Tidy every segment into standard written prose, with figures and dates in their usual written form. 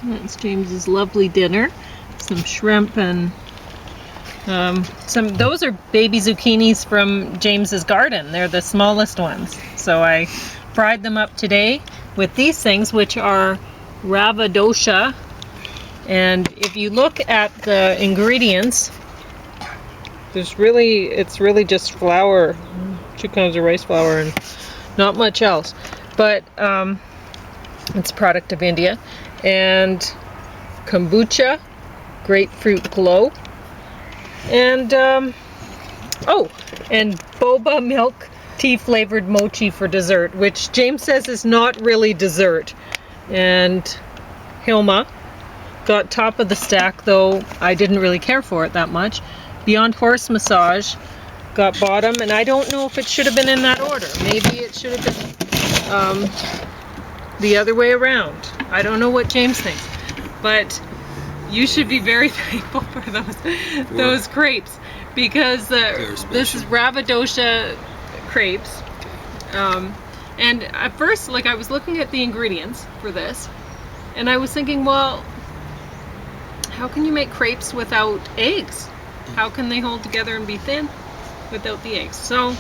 That's James's lovely dinner. Some shrimp and those are baby zucchinis from James's garden. They're the smallest ones. So I fried them up today with these things, which are Rava Dosa. And if you look at the ingredients, it's really just flour, 2 kinds of rice flour, and not much else. But it's a product of India. And kombucha, grapefruit glow, and and boba milk tea flavored mochi for dessert, which James says is not really dessert. And Hilma got top of the stack, though I didn't really care for it that much. Beyond Horse Massage got bottom, and I don't know if it should have been in that order. Maybe it should have been the other way around. I don't know what James thinks, but you should be very thankful for those crepes, because this is Rava Dosa Crepes. And at first, I was looking at the ingredients for this, and I was thinking, well, how can you make crepes without eggs? How can they hold together and be thin without the eggs? So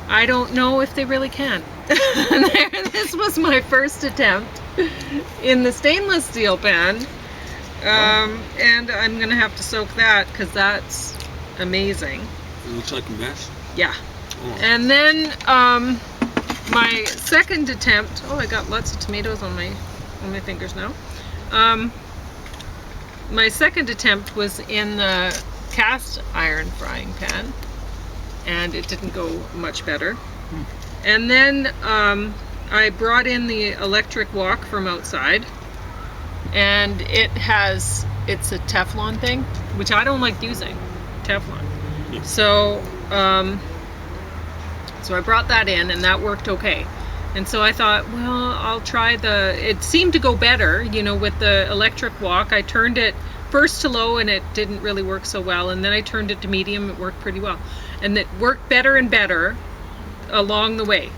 I don't know if they really can. This was my first attempt in the stainless steel pan, and I'm gonna have to soak that because that's amazing. It looks like a mess. Yeah. Oh. And then my second attempt. Oh, I got lots of tomatoes on my fingers now. My second attempt was in the cast iron frying pan, and it didn't go much better. And then I brought in the electric wok from outside, and it's a Teflon thing, which I don't like using, Teflon. Yeah. So I brought that in, and that worked okay. And so I thought, well, I'll try it seemed to go better, with the electric wok. I turned it first to low, and it didn't really work so well. And then I turned it to medium, it worked pretty well. And it worked better and better along the way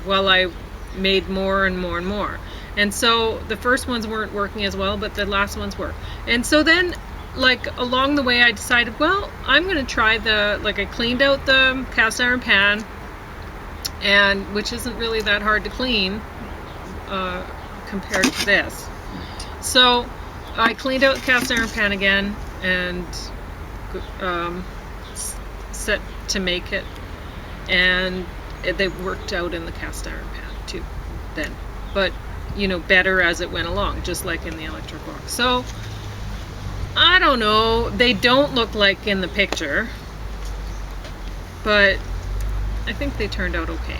while I made more and more and more. And so the first ones weren't working as well, but the last ones were. And so then, along the way, I decided, well, I'm going to try I cleaned out the cast iron pan, and which isn't really that hard to clean compared to this. So I cleaned out the cast iron pan again and set to make it, and they worked out in the cast iron pan too then, but better as it went along, just like in the electric wok. So I don't know, they don't look like in the picture, but I think they turned out okay.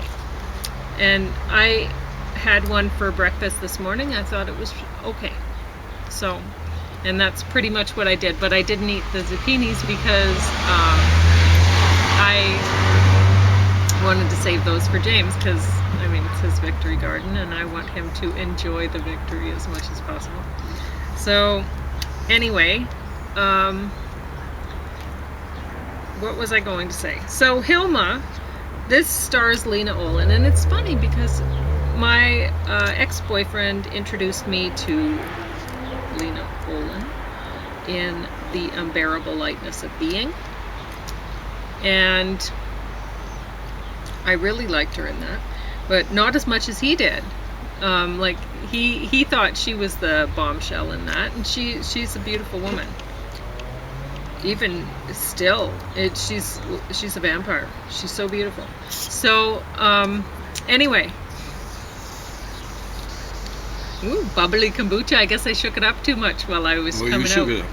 And I had one for breakfast this morning. I thought it was okay. So, and that's pretty much what I did. But I didn't eat the zucchinis because I wanted to save those for James, because it's his victory garden, and I want him to enjoy the victory as much as possible. So anyway, what was I going to say? So Hilma, this stars Lena Olin, and it's funny because my ex-boyfriend introduced me to Lena Olin in The Unbearable Lightness of Being, and I really liked her in that, but not as much as he did. He thought she was the bombshell in that, and she's a beautiful woman. Even still, she's a vampire. She's so beautiful. So anyway, ooh, bubbly kombucha. I guess I shook it up too much while I was coming out. It up.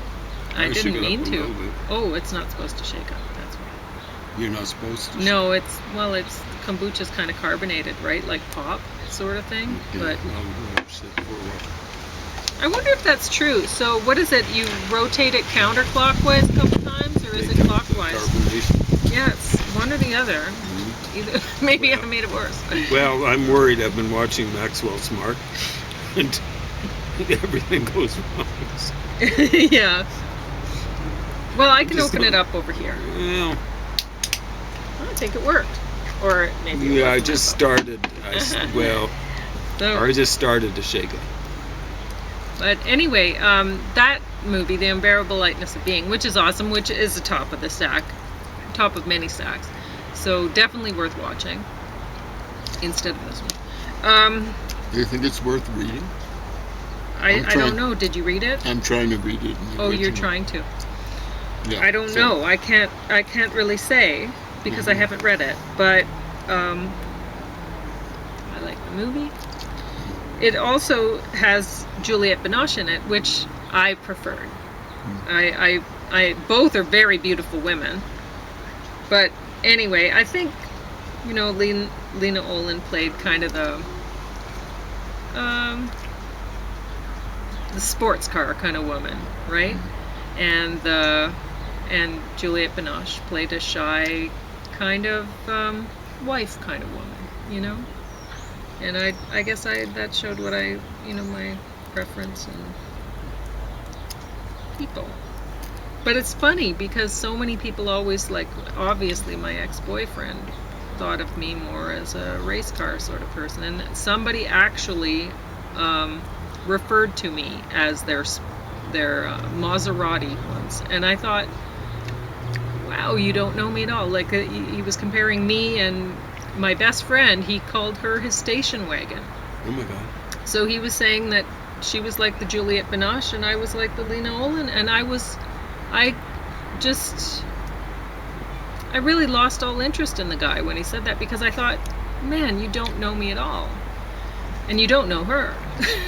I didn't mean to. Oh, it's not supposed to shake up. That's why. You're not supposed to. No, it's kombucha's kind of carbonated, right? Like pop sort of thing. But I wonder if that's true. So what is it? You rotate it counterclockwise a couple times, or is it clockwise? Carbonation. Yeah, it's one or the other. Mm-hmm. Either, maybe I made it worse. Well, I'm worried. I've been watching Maxwell Smart, and everything goes wrong. Yeah. Well, I can open it up over here. Well, I think it worked. Or maybe it I just started. I just started to shake it. But anyway, that movie, The Unbearable Lightness of Being, which is awesome, which is the top of the stack, top of many stacks. So definitely worth watching instead of this one. Do you think it's worth reading? I don't know. Did you read it? I'm trying to read it. Oh, you're trying to. Yeah, I don't know. I can't really say because I haven't read it. But I like the movie. It also has Juliette Binoche in it, which I preferred. I both are very beautiful women. But anyway, I think, you know, Lena Olin played kind of the sports car kind of woman, right? And Juliette Binoche played a shy kind of wife kind of woman, you know? And I guess that showed what my preference and people. But it's funny because so many people always, like, obviously my ex-boyfriend thought of me more as a race car sort of person, and somebody actually referred to me as their Maserati once, and I thought, wow, you don't know me at all. Like, he was comparing me and my best friend, he called her his station wagon. Oh my God. So he was saying that she was like the Juliette Binoche and I was like the Lena Olin, and I really lost all interest in the guy when he said that, because I thought, man, you don't know me at all. And you don't know her,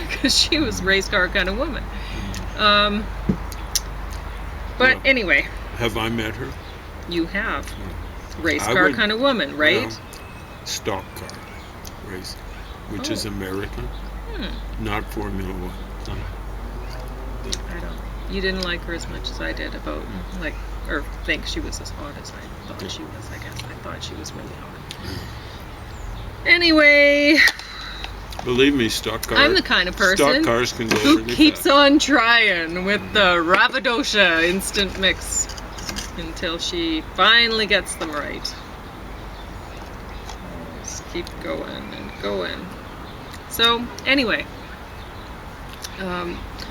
because she was a race car kind of woman. But Yeah. anyway. Have I met her? You have. Race I car would- kind of woman, right? Well, stock car race, which is American, not Formula One. I don't. You didn't like her as much as I did about, like, or think she was as hot as I thought she was, I guess. I thought she was really hot. Anyway, Believe me, stock cars. I'm the kind of person Stock cars can go who really keeps fast. on trying with the Rava Dosa instant mix until she finally gets them right. Just keep going and going. So, anyway,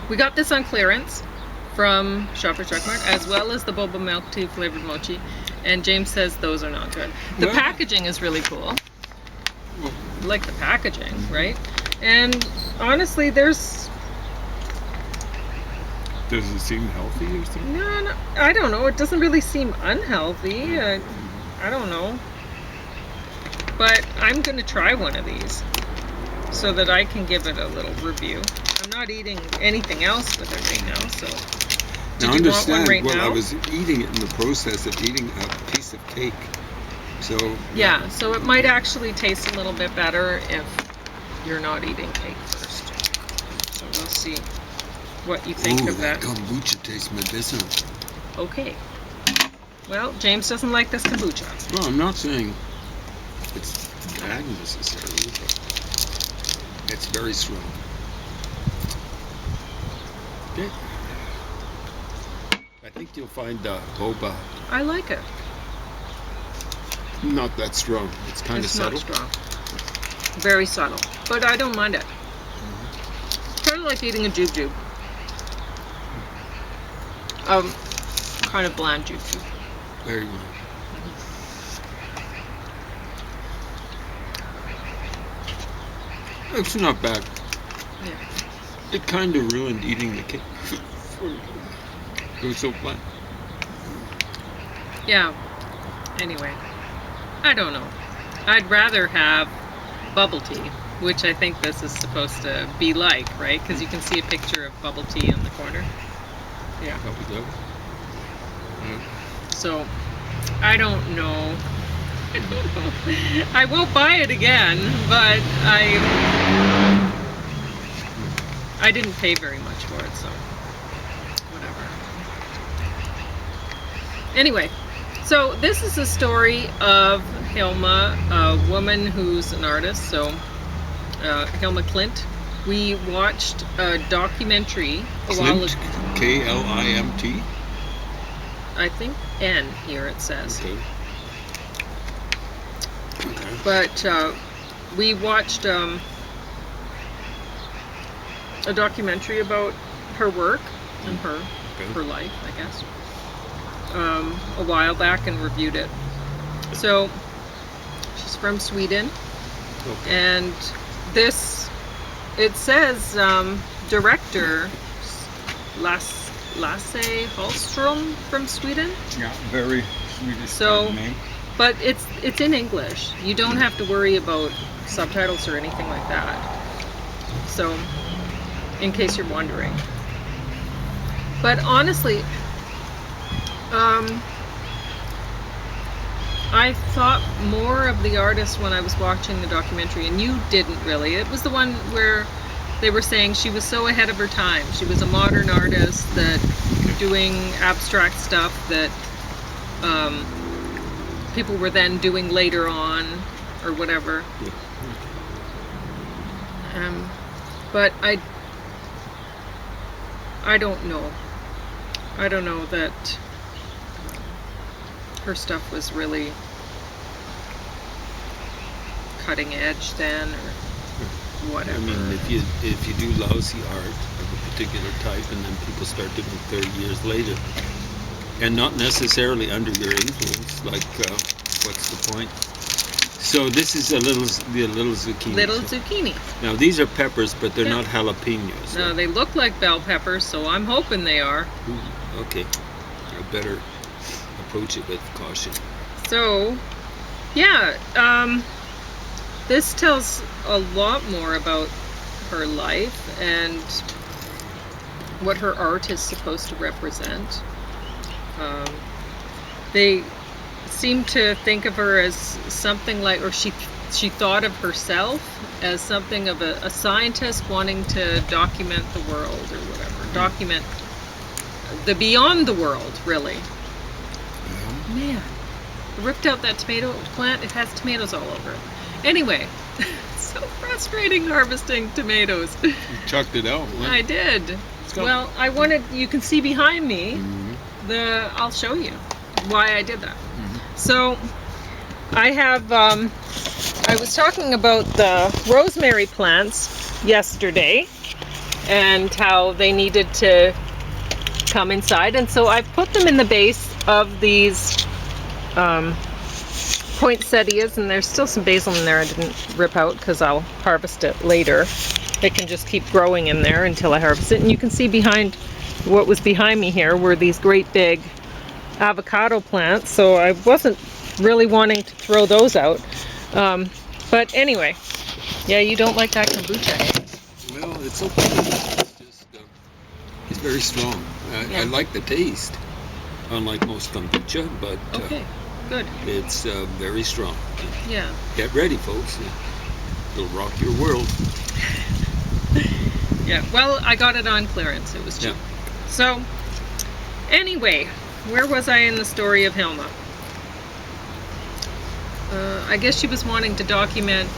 we got this on clearance from Shoppers Drug Mart, as well as the boba milk tea flavored mochi, and James says those are not good. The Well- packaging is really cool. I like the packaging, right? And honestly, Does it seem healthy or something? no, I don't know. It doesn't really seem unhealthy. I don't know. But I'm going to try one of these so that I can give it a little review. I'm not eating anything else with it right now, so. Now Did you want one understand, right well, now? I was eating it in the process of eating a piece of cake. So Yeah, so it might actually taste a little bit better if you're not eating cake first. So we'll see what you think ooh, of that. kombucha tastes medicinal. Okay. Well, James doesn't like this kombucha. Well, I'm not saying it's bad necessarily, but it's very strong. Okay. I think you'll find boba I like it. not that strong. It's kind of It's subtle. not strong. Very subtle. But I don't mind it. Kind of like eating a jube. Kind of bland jube. Very well. It's not bad. Yeah. It kind of ruined eating the cake. It was so bland. Yeah. Anyway, I don't know. I'd rather have bubble tea, which I think this is supposed to be like, right? Because you can see a picture of bubble tea in the corner. Yeah. That was good. So, I don't know. I don't know. I won't buy it again, but I didn't pay very much for it, so whatever. Anyway, so this is a story of Hilma, a woman who's an artist, so Hilma Klint. We watched a documentary a while Klimt, ago. K-L-I-M-T. I think N here it says. Okay. Okay. But we watched a documentary about her work and her Okay. life, I guess, a while back and reviewed it. So she's from Sweden, Okay. and this, it says director Lasse Hallström from Sweden. Yeah, very Swedish. So, but it's in English. You don't have to worry about subtitles or anything like that. So, in case you're wondering. But honestly, I thought more of the artist when I was watching the documentary, and you didn't really. It was the one where they were saying she was so ahead of her time. She was a modern artist that doing abstract stuff that people were then doing later on or whatever. Yeah. But I don't know. I don't know that her stuff was really cutting edge then, or whatever. I mean, if you do lousy art of a particular type, and then people start doing it 30 years later, and not necessarily under your influence, like what's the point? So this is the little zucchini. Little zucchini. Now these are peppers, but they're Yeah. not jalapenos. No, they look like bell peppers, so I'm hoping they are. Okay, I better approach it with caution. So, yeah, this tells a lot more about her life and what her art is supposed to represent. They seem to think of her as something like, or she thought of herself as something of a scientist wanting to document the world or whatever, document the beyond the world, really. Yeah. Man, I ripped out that tomato plant. It has tomatoes all over it. Anyway, so frustrating harvesting tomatoes. You chucked it out. What? I did. go. Well, I wanted, you can see behind me, Mhm. I'll show you why I did that. Mhm. So, I have, I was talking about the rosemary plants yesterday and how they needed to come inside, and so I put them in the base of these poinsettias, and there's still some basil in there I didn't rip out because I'll harvest it later. It can just keep growing in there until I harvest it. And you can see behind, what was behind me here were these great big avocado plants, so I wasn't really wanting to throw those out. But anyway, yeah, you don't like that kombucha, eh? Well, it's okay. It's just, it's very strong. Yeah. I like the taste, unlike most kombucha, but Okay, good. it's very strong. Yeah. Get ready, folks. It'll rock your world. Yeah, well, I got it on clearance. It was cheap. Yeah. So, anyway, where was I in the story of Hilma? I guess she was wanting to document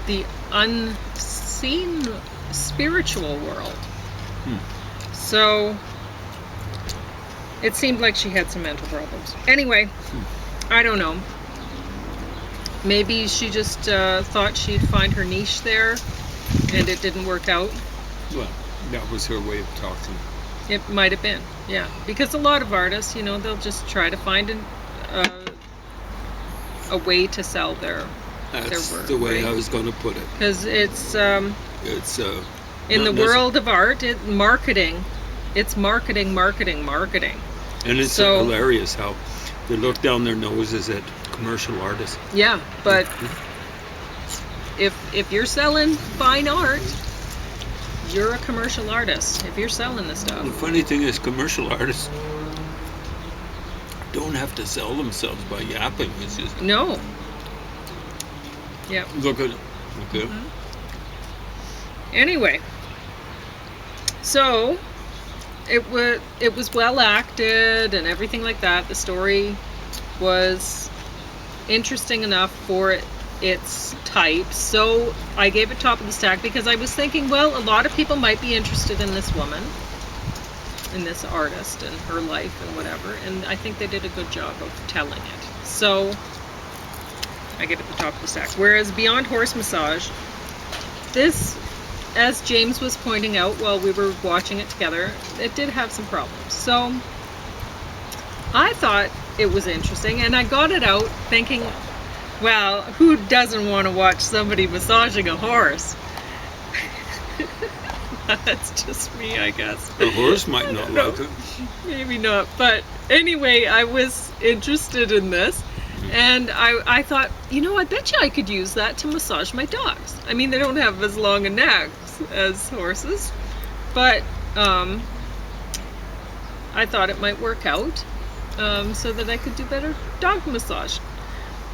the unseen spiritual world. So, it seemed like she had some mental problems. Anyway, I don't know. Maybe she just thought she'd find her niche there, and it didn't work out. Well, that was her way of talking. It might have been, yeah. Because a lot of artists, you know, they'll just try to find a way to sell their That's work. the way right? I was going to put it. Because it's It's in the not world of art, marketing. It's marketing. and it's so- hilarious how they look down their noses at commercial artists. Yeah, but if you're selling fine art, you're a commercial artist. If you're selling the The stuff. funny thing is, commercial artists don't have to sell themselves by yapping. It's just No. Yeah. look at it. Okay. Anyway, so it was well acted and everything like that. The story was interesting enough for its type, so I gave it top of the stack because I was thinking, well, a lot of people might be interested in this woman, in this artist and her life and whatever, and I think they did a good job of telling it. So I give it the top of the stack. Whereas Beyond Horse Massage, this, as James was pointing out while we were watching it together, it did have some problems. So I thought it was interesting, and I got it out thinking, well, who doesn't want to watch somebody massaging a horse? That's just me, I guess. A horse might not like it. Maybe not. But anyway, I was interested in this. And I thought, you know, I bet you I could use that to massage my dogs. I mean, they don't have as long a necks as horses. But I thought it might work out so that I could do better dog massage.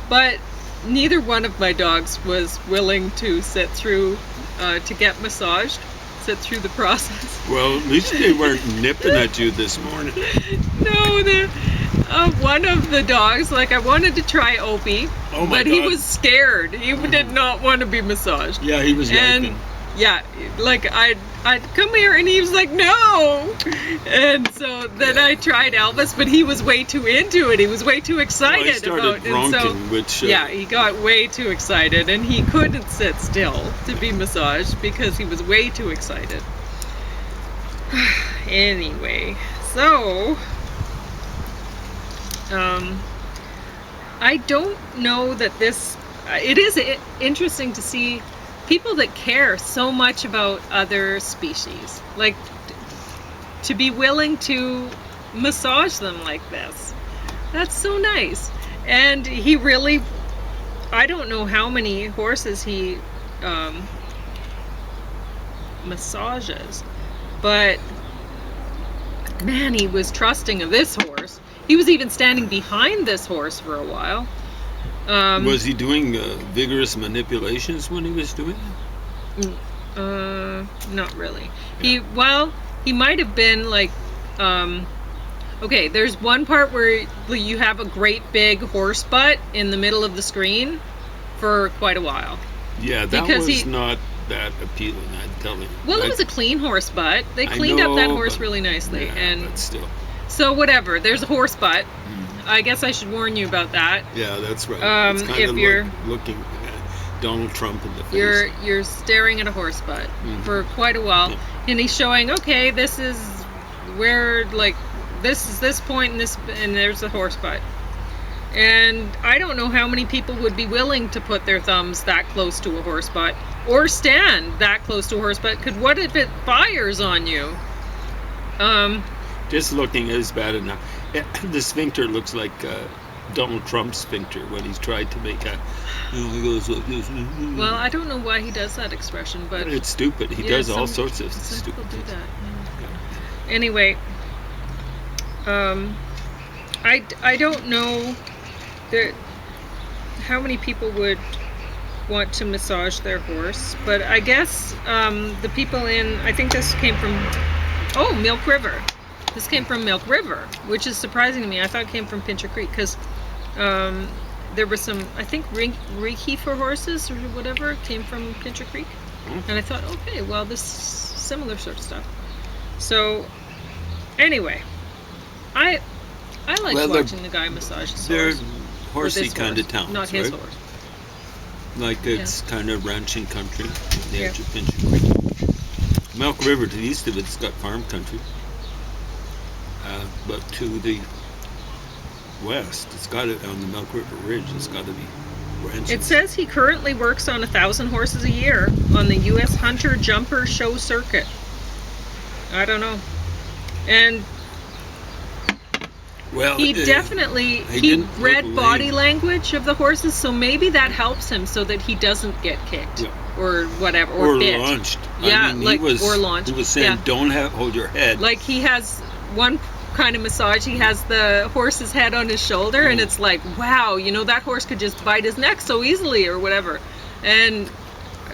But neither one of my dogs was willing to sit through, to get massaged. Sit through the process. Well, at least they weren't nipping at you this morning. No, one of the dogs, like I wanted to try Opie, but he was scared. He did not want to be massaged. Yeah, he was and yapping. Yeah, like I'd come here and he was like, no. And so then I tried Elvis, but he was way too into it. He was way too excited he started about it. bronching, which yeah, he got way too excited and he couldn't sit still to be massaged because he was way too excited. Anyway, so I don't know that this, it is interesting to see people that care so much about other species, like to be willing to massage them like this. That's so nice. And he really, I don't know how many horses he massages, but man, he was trusting of this horse. He was even standing behind this horse for a while. Was he doing vigorous manipulations when he was doing it? Not really. He might have been like, okay, there's one part where you have a great big horse butt in the middle of the screen for quite a while. Yeah, that was not that appealing, I'd tell you. Well, it was a clean horse butt. They cleaned up that horse really nicely. Yeah, but still. So whatever, there's a horse butt. I guess I should warn you about that. Yeah, that's right. It's kind of like looking at Donald Trump in the face. You're staring at a horse butt for quite a while, and he's showing, okay, this is where, like, this is this point, and there's a horse butt. And I don't know how many people would be willing to put their thumbs that close to a horse butt, or stand that close to a horse butt, because what if it fires on you? Just looking is bad enough. The sphincter looks like Donald Trump's sphincter when he's tried to make a, he goes like this. Well, I don't know why he does that expression, but it's stupid. He does all sorts of stupid things. Do that. Yeah. Anyway, I don't know how many people would want to massage their horse, but I guess the people in, I think this came from, Milk River. This came from Milk River, which is surprising to me. I thought it came from Pincher Creek because there were some, I think, Reiki for horses or whatever came from Pincher Creek. And I thought, okay, well, this similar sort of stuff. So, anyway, I like watching the guy massage his horse. They're horsey kind of towns, not his horse. Like it's kind of ranching country, the edge of Pincher Creek. Milk River to the east of it's got farm country. But to the west, it's got it on the Milk River Ridge. It's got to be ranches. It says he currently works on 1,000 horses a year on the U.S. Hunter Jumper Show circuit. I don't know. And well, he definitely read body language of the horses, so maybe that helps him so that he doesn't get kicked or whatever, or bit. Launched. Yeah, I mean, or launched. He was saying, "Don't hold your head." Like he has one kind of massage, he has the horse's head on his shoulder, and it's like, wow, that horse could just bite his neck so easily or whatever. And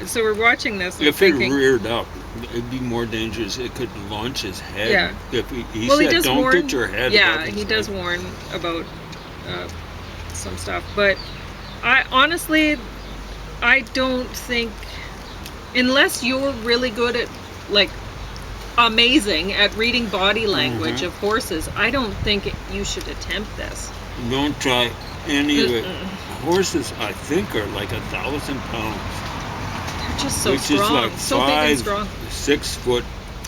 so we're watching this and if it reared up, it'd be more dangerous. It could launch his head. Yeah. If he said, don't get your head. Yeah, he does warn about some stuff. But I honestly, I don't think, unless you're really good at, like, amazing at reading body language of horses, I don't think you should attempt this. Don't try any of it. horses, I think, are like 1,000 pounds. They're just so Which strong. is like So big and strong. 6 foot,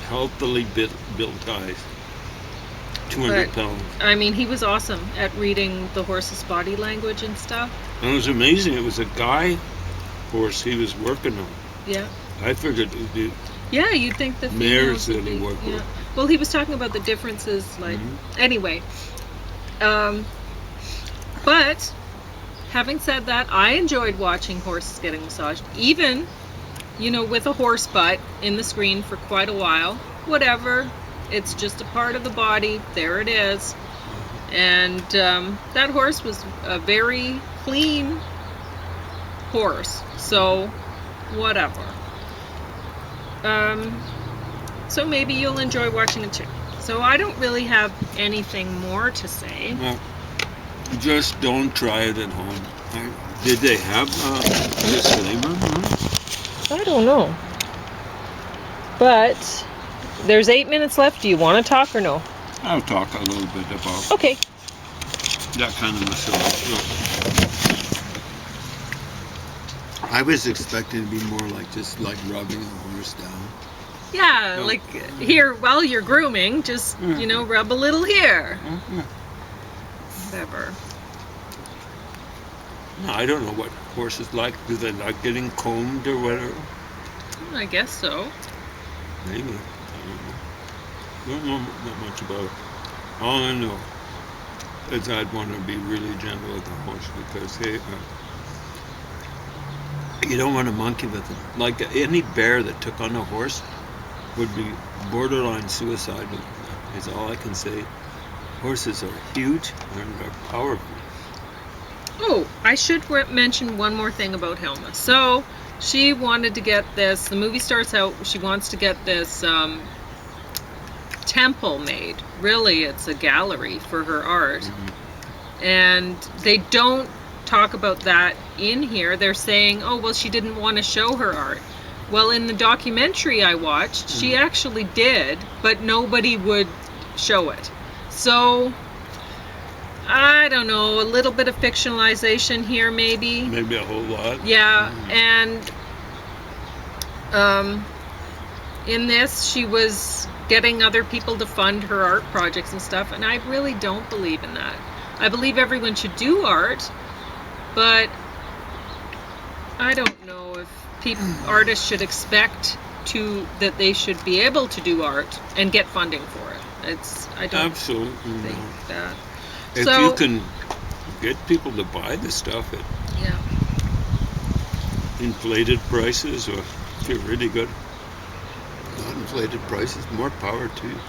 healthily built guys. 200 But, pounds. I mean, he was awesome at reading the horse's body language and stuff. And it was amazing. It was a guy horse he was working on. Yeah. I figured it would be Yeah, you'd think the mares females that would he be. worked Yeah. with. Well, he was talking about the differences, like. Anyway. But, having said that, I enjoyed watching horses getting massaged. Even, with a horse butt in the screen for quite a while. Whatever. It's just a part of the body. There it is. And that horse was a very clean horse. So, whatever. So maybe you'll enjoy watching it too. So I don't really have anything more to say. Well, just don't try it at home. Did they have disclaimer on it? I don't know. But there's 8 minutes left. Do you want to talk or no? I'll talk a little bit about Okay. that kind of massage. I was expecting to be more like just like rubbing a horse down. Yeah, No. like here while you're grooming, just, rub a little here. Whatever. No, I don't know what horses like. Do they like getting combed or whatever? I guess so. Maybe. I don't know. Not much about it. All I know is I'd want to be really gentle with the horse because you don't want to monkey with them. Like any bear that took on a horse would be borderline suicide. Is all I can say. Horses are huge and they're powerful. Oh, I should mention one more thing about Hilma. So, she wanted to get this, the movie starts out, she wants to get this temple made. Really, it's a gallery for her art. Mm-hmm. And they don't talk about that in here. They're saying, oh, well, she didn't want to show her art. Well, in the documentary I watched, she actually did, but nobody would show it. So, I don't know, a little bit of fictionalization here maybe. Maybe a whole lot. Yeah, and in this she was getting other people to fund her art projects and stuff, and I really don't believe in that. I believe everyone should do art, but I don't know if artists should expect that they should be able to do art and get funding for it. I don't Absolutely think not. that. If So- you can get people to buy the stuff at Yeah. inflated prices, or if you're really good, not inflated prices, more power to you.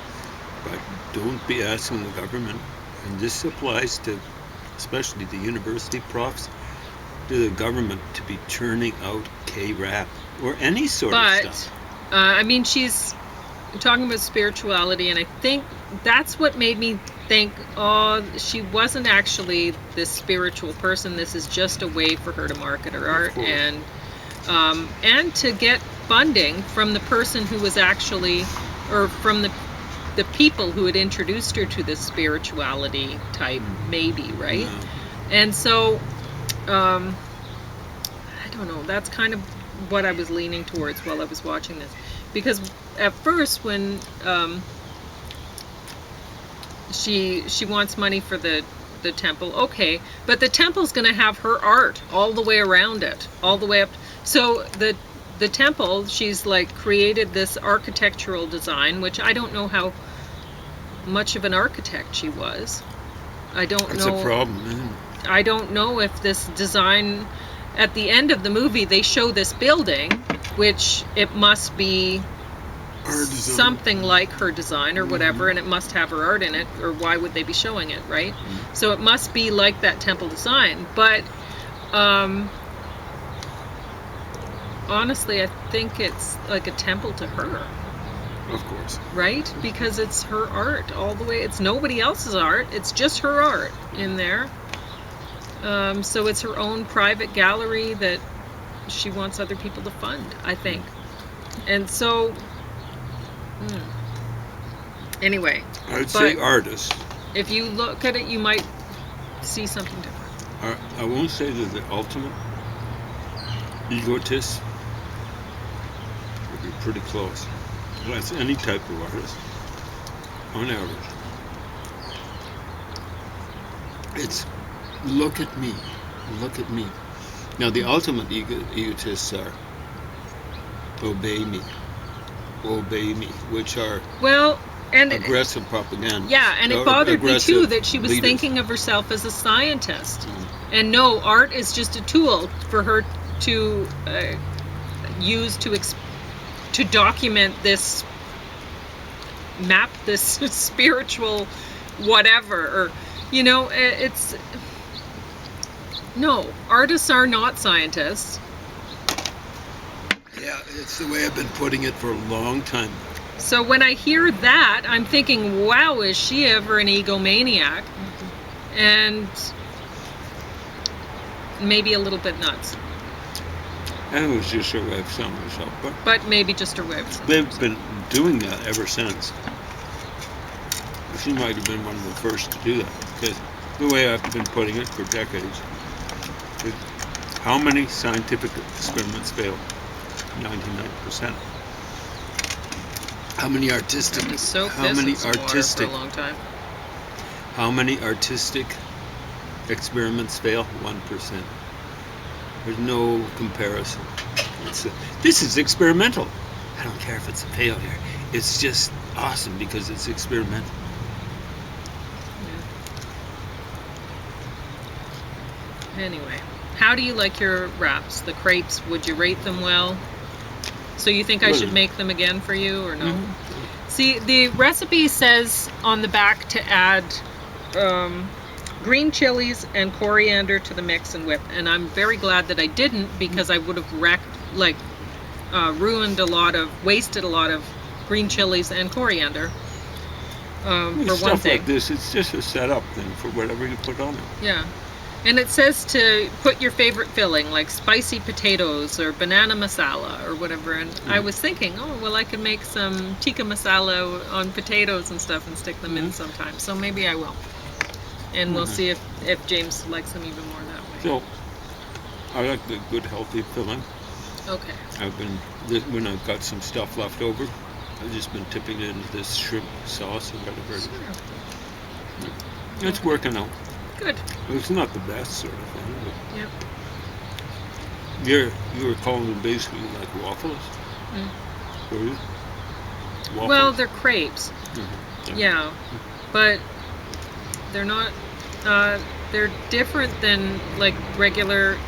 But don't be asking the government, and this applies to especially the university profs, to the government to be churning out K-rap or any sort of But, stuff. I mean, she's talking about spirituality, and I think that's what made me think, oh, she wasn't actually this spiritual person. This is just a way for her to market her art course. and to get funding from the person who was actually, or from the people who had introduced her to this spirituality type, maybe, right? Yeah. And so, I don't know, that's kind of what I was leaning towards while I was watching this. Because at first, when she wants money for the temple, okay, but the temple's going to have her art all the way around it, all the way up. So the temple, she's like created this architectural design, which I don't know how much of an architect she was. I don't That's know. a problem, isn't it? I don't know if this design, at the end of the movie, they show this building, which it must be Her design. something like her design or whatever, and it must have her art in it, or why would they be showing it, right? So it must be like that temple design. But honestly, I think it's like a temple to her, Of course. right? Because it's her art all the way. It's nobody else's art. It's just her art in there. So it's her own private gallery that she wants other people to fund, I think. And so, anyway, I'd say But- artists. if you look at it, you might see something different. I won't say they're the ultimate egotists. But they're pretty close. That's any type of artist, on average. It's look at me. Now the ultimate egotists are obey me, which are aggressive propaganda. Yeah, and it bothered me too that she was leaders. Thinking of herself as a scientist. And no, art is just a tool for her to use to document this, map this spiritual whatever, or it's no, artists are not scientists. Yeah, it's the way I've been putting it for a long time. So when I hear that, I'm thinking, wow, is she ever an egomaniac? And maybe a little bit nuts. And it was just her way of selling herself. But maybe just her way of selling They've been doing that ever since. She might have been one of the first to do that. Because the way I've been putting it for decades is how many scientific experiments fail? 99%. How many artistic? For a long time. How many artistic experiments fail? 1%. There's no comparison. This is experimental. I don't care if it's a failure. It's just awesome because it's experimental. Yeah. Anyway, how do you like your wraps? The crepes, would you rate them well? So you think I should make them again for you or no? Mm-hmm. See, the recipe says on the back to add green chilies and coriander to the mix and whip, and I'm very glad that I didn't, because I would have wasted a lot of green chilies and coriander. For one thing, like this, it's just a setup thing for whatever you put on it. Yeah. And it says to put your favorite filling, like spicy potatoes or banana masala or whatever. And I was thinking, oh, well, I could make some tikka masala on potatoes and stuff and stick them in sometime. So maybe I will. And we'll see if James likes them even more that way. So, I like the good, healthy filling. Okay. When I've got some stuff left over, I've just been tipping it into this shrimp sauce or whatever. Sure. It's working out. Good. It's not the best sort of thing. But yep. You were calling them basically like waffles? Were you? Waffles? Well, they're crepes. Mm-hmm. Yeah. But they're not, they're different than like the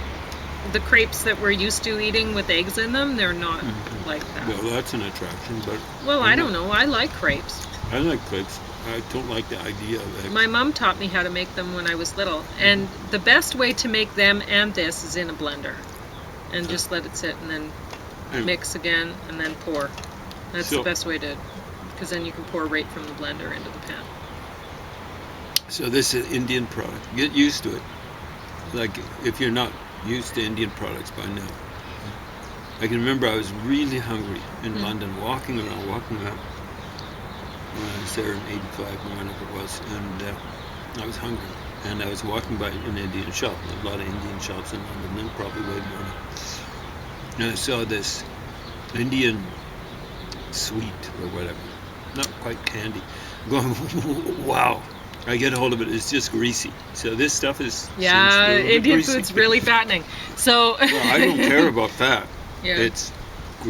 crepes that we're used to eating with eggs in them. They're not like that. Well, that's an attraction, but... Well, I don't know. I like crepes. I like crepes. I don't like the idea of eggs. My mom taught me how to make them when I was little, and the best way to make them and this is in a blender, and just let it sit and then mix again and then pour. That's the best way to, because then you can pour right from the blender into the pan. So this is Indian product. Get used to it. Like if you're not used to Indian products by now. I can remember I was really hungry in London, walking around. When I was there in 85 or whenever it was, and I was hungry, and I was walking by an Indian shop. There's a lot of Indian shops in London, and probably way more now. And I saw this Indian sweet or whatever, not quite candy. I'm going, wow! I get a hold of it. It's just greasy. So this stuff is Indian food's really fattening. So well, I don't care about fat. Yeah. It's